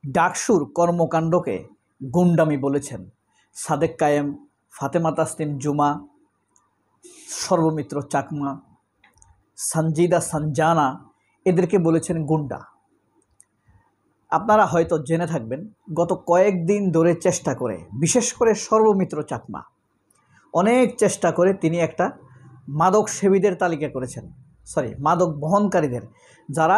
ডাকসুর কর্মকাণ্ডকে গুন্ডামি বলেছেন সাদেক কায়েম, ফাতেমা তাসনিম জুমা, সর্বমিত্র চাকমা, সঞ্জিদা সঞ্জানা, এদেরকে বলেছেন গুন্ডা। আপনারা হয়তো জেনে থাকবেন, গত কয়েকদিন ধরে চেষ্টা করে, বিশেষ করে সর্বমিত্র চাকমা অনেক চেষ্টা করে তিনি একটা মাদক সেবীদের তালিকা করেছেন, মাদক বহনকারীদের, যারা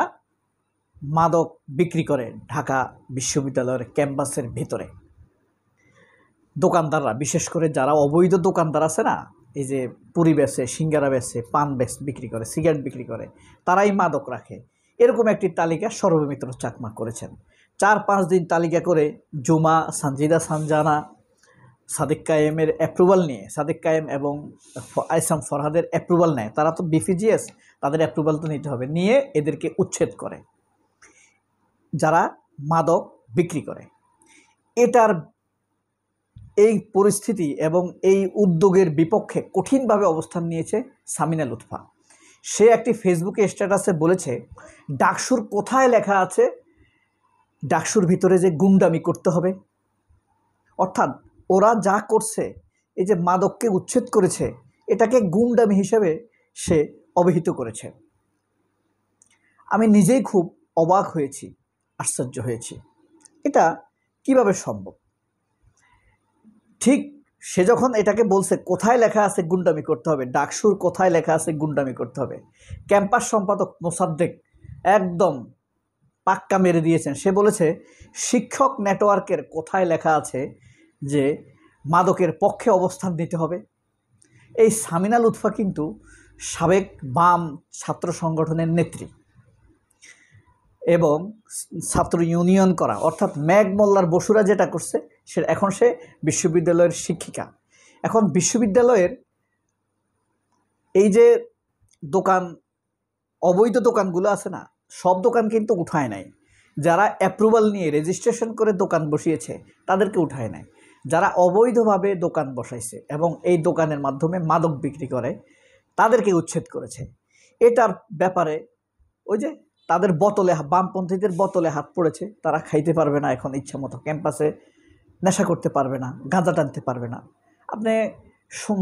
মাদক বিক্রি করে ঢাকা বিশ্ববিদ্যালয়ের ক্যাম্পাসের ভিতরে। দোকানদাররা, বিশেষ করে যারা অবৈধ দোকানদার আছে না, এই যে পুরি বেচে, সিঙ্গারা বেচে, পান বিক্রি করে, সিগারেট বিক্রি করে, তারাই মাদক রাখে, এরকম একটি তালিকা সর্বমিত্র চাকমা করেছেন। 4-5 দিন তালিকা করে জুমা, সঞ্জিদা সঞ্জানা, সাদেক কায়েমের অ্যাপ্রুভাল নিয়ে, সাদেক কায়েম এবং আইসাম ফরহাদের অ্যাপ্রুভাল নেয়, তারা তো বিফিজিএস, তাদের অ্যাপ্রুভাল তো নিতে হবে, নিয়ে এদেরকে উচ্ছেদ করে যারা মাদক বিক্রি করে। এটার এই পরিস্থিতি এবং এই উদ্যোগের বিপক্ষে কঠিনভাবে অবস্থান নিয়েছে সামিনা লুৎফা। সে একটি ফেসবুকে স্ট্যাটাসে বলেছে, ডাকসুর কোথায় লেখা আছে ডাকসুর ভিতরে যে গুন্ডামি করতে হবে? অর্থাৎ ওরা যা করছে, এই যে মাদককে উচ্ছেদ করেছে, এটাকে গুন্ডামি হিসেবে সে অভিহিত করেছে। আমি নিজেই খুব অবাক হয়েছি, আশ্চর্য হয়েছি, এটা কিভাবে সম্ভব? ঠিক সে যখন এটাকে বলছে, কোথায় লেখা আছে গুন্ডামি করতে হবে, ডাকসুর কোথায় লেখা আছে গুন্ডামি করতে হবে, ক্যাম্পাস সম্পাদক মোসাদ্দেক একদম পাক্কা মেরে দিয়েছেন। সে বলেছে, শিক্ষক নেটওয়ার্কের কোথায় লেখা আছে যে মাদকের পক্ষে অবস্থান নিতে হবে? এই সামিনা লুৎফা কিন্তু সাবেক বাম ছাত্র সংগঠনের নেত্রী এবং ছাত্র ইউনিয়ন করা, অর্থাৎ ম্যাগ মোল্লার বসুরা যেটা করছে, এখন সে বিশ্ববিদ্যালয়ের শিক্ষিকা। এখন বিশ্ববিদ্যালয়ের এই যে দোকান, অবৈধ দোকানগুলো আছে না, সব দোকান কিন্তু উঠায় নাই। যারা অ্যাপ্রুভাল নিয়ে রেজিস্ট্রেশন করে দোকান বসিয়েছে তাদেরকে উঠায় নাই। যারা অবৈধভাবে দোকান বসাইছে এবং এই দোকানের মাধ্যমে মাদক বিক্রি করে, তাদেরকে উচ্ছেদ করেছে। এটার ব্যাপারে ওই যে তাদের বোতলে, বামপন্থীদের বোতলে হাত পড়েছে, তারা খাইতে পারবে না এখন ইচ্ছা মতো, ক্যাম্পাসে নেশা করতে পারবে না, গাঁজা টানতে পারবে না। আপনি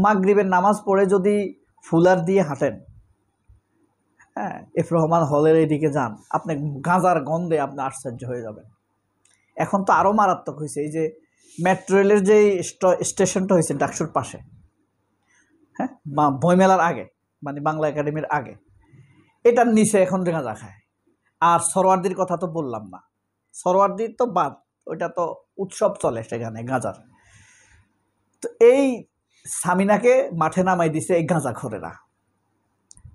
মাগরিবের নামাজ পড়ে যদি ফুলার দিয়ে হাঁটেন, হ্যাঁ, এফ রহমান হলের এদিকে যান, আপনি গাঁজার গন্ধে আপনি আশ্চর্য হয়ে যাবেন। এখন তো আরও মারাত্মক হয়েছে, এই যে মেট্রো রেলের যে স্টেশনটা হয়েছে ডাকসুর পাশে, হ্যাঁ, বইমেলার আগে, মানে বাংলা একাডেমির আগে, এটার নিচে এখন গাঁজা খায়। আর সরোয়ার্দির কথা তো বললাম না, সরোয়ার্দির তো বাদ, ওইটা তো উৎসব চলে সেখানে গাঁজার। তো এই সামিনাকে মাঠে নামাই দিছে এই গাঁজাখোরেরা,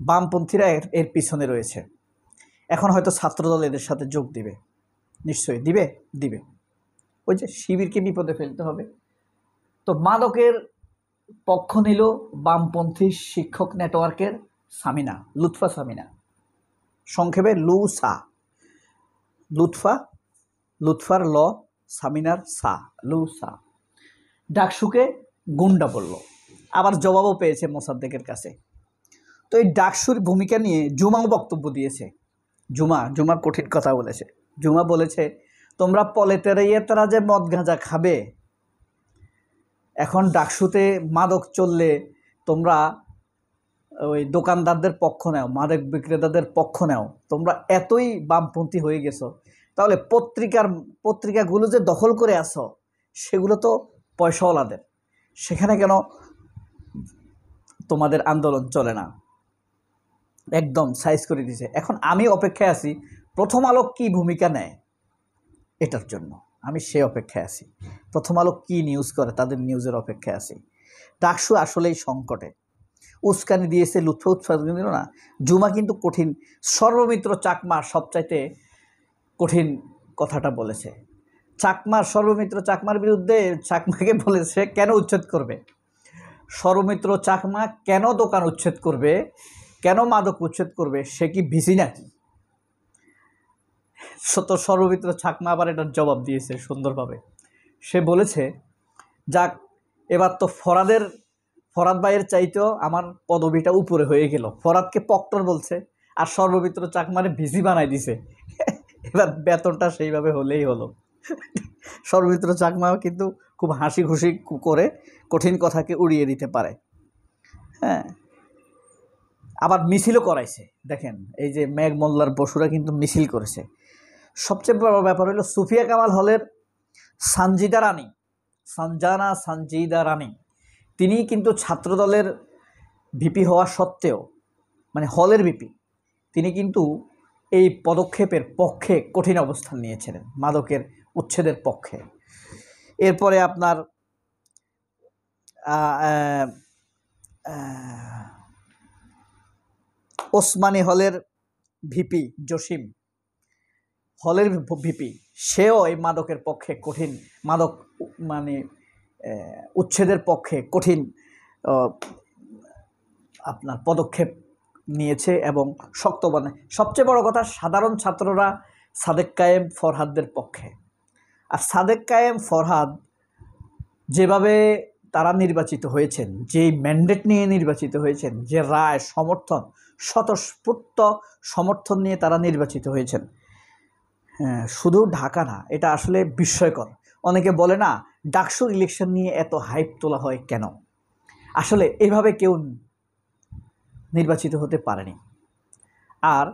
বামপন্থীরা এর পিছনে রয়েছে। এখন হয়তো ছাত্রদল এদের সাথে যোগ দিবে, নিশ্চয়ই দিবে। ওই যে শিবিরকে বিপদে ফেলতে হবে। তো মাদকের পক্ষ নিল বামপন্থী শিক্ষক নেটওয়ার্কের সামিনা, লুৎফা সামিনা, সংক্ষেপে লুৎফার ল, সামিনার সা, লুসা। ডাকসুকে গুন্ডা বলল, আবার জবাবও পেয়েছে মোসাদ্দেকের কাছে। তো এই ডাকসুর ভূমিকা নিয়ে জুমাও বক্তব্য দিয়েছে। জুমা কঠিন কথা বলেছে। জুমা বলেছে, তোমরা পলেতেরা যে মদ গাঁজা খাবে, এখন ডাকসুতে মাদক চললে তোমরা ওই দোকানদারদের পক্ষ নেও, মাদক বিক্রেতাদের পক্ষ নেও, তোমরা এতই বামপন্থী হয়ে গেছো, তাহলে পত্রিকাগুলো যে দখল করে আসো, সেগুলো তো পয়সাওয়ালাদের, সেখানে কেন তোমাদের আন্দোলন চলে না? একদম সাইজ করে দিয়েছে। এখন আমি অপেক্ষায় আছি প্রথম আলো কী ভূমিকা নেয় এটার জন্য, আমি সে অপেক্ষায় আছি। প্রথম আলো কী নিউজ করে, তাদের নিউজের অপেক্ষায় আছি। ডাকসু আসলেই সংকটে, উস্কানি দিয়েছে, লুৎফা উৎপাদন দিল না। জুমা কিন্তু কঠিন, সর্বমিত্র চাকমার সবচাইতে কঠিন কথাটা বলেছে। সর্বমিত্র চাকমার বিরুদ্ধে চাকমাকে বলেছে কেন উচ্ছেদ করবে, সর্বমিত্র চাকমা কেন দোকান উচ্ছেদ করবে, কেন মাদক উচ্ছেদ করবে, সে কি ভিসি নাকি? তো সর্বমিত্র চাকমা আবার এটার জবাব দিয়েছে সুন্দরভাবে। সে বলেছে, যাক, এবার তো ফরাদ ভাইয়ের চাইতেও আমার পদবিটা উপরে হয়ে গেল। ফরাদকে প্রক্টর বলছে, আর সর্বমিত্র চাকমারে ভিসি বানাই দিছে। এবার বেতনটা সেইভাবে হলেই হলো। সৌমিত্র চাকমাও কিন্তু খুব হাসি খুশি করে কঠিন কথাকে উড়িয়ে দিতে পারে। হ্যাঁ, আবার মিছিলও করাইছে। দেখেন এই যে মেঘ মোল্লার বসুরা কিন্তু মিছিল করেছে। সবচেয়ে বড় ব্যাপার হলো সুফিয়া কামাল হলের সানজিদা রানী তিনি কিন্তু ছাত্রদলের ভিপি হওয়া সত্ত্বেও, মানে হলের ভিপি, তিনি কিন্তু এই পদক্ষেপের পক্ষে কঠিন অবস্থান নিয়েছিলেন, মাদকের উচ্ছেদের পক্ষে। এরপরে আপনার ওসমানী হলের ভিপি জসিম, হলের ভিপি, সেও এই মাদকের পক্ষে কঠিন, মাদক মানে উচ্ছেদের পক্ষে কঠিন আপনার পদক্ষেপ নিয়েছে এবং শক্ত মানে সবচেয়ে বড় কথা সাধারণ ছাত্ররা সাদেক কায়েম ফরহাদদের পক্ষে। আর সাদেক কায়েম ফরহাদ যেভাবে তারা নির্বাচিত হয়েছেন, যেই ম্যান্ডেট নিয়ে নির্বাচিত হয়েছেন, যে রায় সমর্থন, স্বতঃস্ফূর্ত সমর্থন নিয়ে তারা নির্বাচিত হয়েছেন, হ্যাঁ, শুধু ঢাকা না, এটা আসলে বিস্ময়কর। অনেকে বলে না ডাকসুর ইলেকশন নিয়ে এত হাইপ তোলা হয় কেন? আসলে এভাবে কেউ নির্বাচিত হতে পারেনি, আর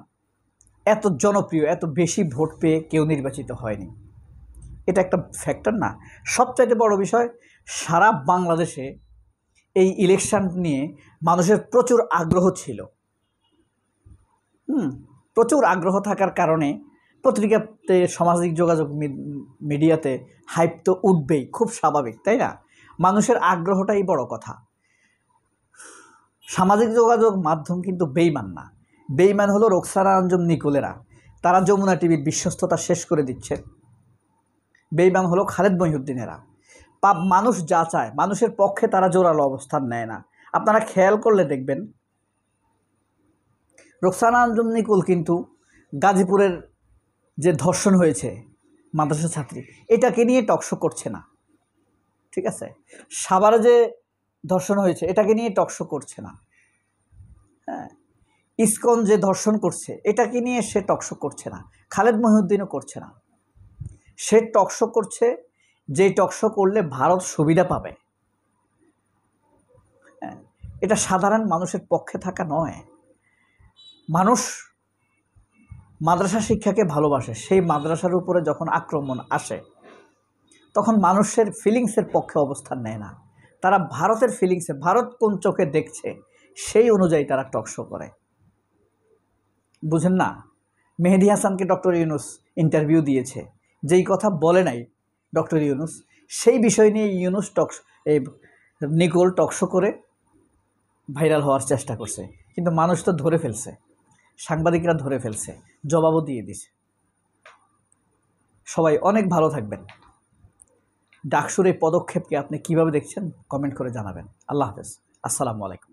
এত জনপ্রিয়, এত বেশি ভোট পেয়ে কেউ নির্বাচিত হয়নি। এটা একটা ফ্যাক্টর না? সবচাইতে বড় বিষয়, সারা বাংলাদেশে এই ইলেকশন নিয়ে মানুষের প্রচুর আগ্রহ ছিল। প্রচুর আগ্রহ থাকার কারণে পত্রিকাতে, সামাজিক যোগাযোগ মিডিয়াতে হাইপ তো উঠবেই, খুব স্বাভাবিক, তাই না? মানুষের আগ্রহটাই বড় কথা। সামাজিক যোগাযোগ মাধ্যম কিন্তু বেইমান না। বেইমান হলো রোকসানা আঞ্জুম নিকোলেরা, তারা যমুনা টিভির বিশ্বস্ততা শেষ করে দিচ্ছে। বেইমান হলো খালেদ মহিউদ্দিনেরা। মানুষ যা চায়, মানুষের পক্ষে তারা জোরালো অবস্থান নেয় না। আপনারা খেয়াল করলে দেখবেন রোকসানা আঞ্জুম নিকুল কিন্তু গাজীপুরের যে ধর্ষণ হয়েছে মাদ্রাসা ছাত্রী, এটাকে নিয়ে টকশো করছে না, ঠিক আছে? সাভারে যে ধর্ষণ হয়েছে এটাকে নিয়ে টকশো করছে না। হ্যাঁ, ইসকন যে ধর্ষণ করছে এটাকে নিয়ে সে টকশো করছে না। খালেদ মহিউদ্দিনও করছে না। সে টকশো করছে যে টকশো করলে ভারত সুবিধা পাবে। হ্যাঁ, এটা সাধারণ মানুষের পক্ষে থাকা নয়। মানুষ মাদ্রাসা শিক্ষাকে ভালোবাসে, সেই মাদ্রাসার উপরে যখন আক্রমণ আসে তখন মানুষের ফিলিংসের পক্ষে অবস্থান নেয় না। তারা ভারতের ফিলিংসে, ভারত কোন চোখে দেখছে সেই অনুযায়ী তারা টকশো করে। বুঝেন না? মেহেদী হাসানকে ডক্টর ইউনূস ইন্টারভিউ দিয়েছে, যেই কথা বলে নাই ডক্টর ইউনূস, সেই বিষয় নিয়ে ইউনূস নিকোল টকশো করে ভাইরাল হওয়ার চেষ্টা করছে। কিন্তু মানুষ তো ধরে ফেলছে, সাংবাদিকরা ধরে ফেলছে, জবাবও দিয়ে দিছে। সবাই অনেক ভালো থাকবেন। ডাকসুর এই পদক্ষেপকে আপনি কিভাবে দেখছেন কমেন্ট করে জানাবেন। আল্লাহ হাফেজ, আসসালামু আলাইকুম।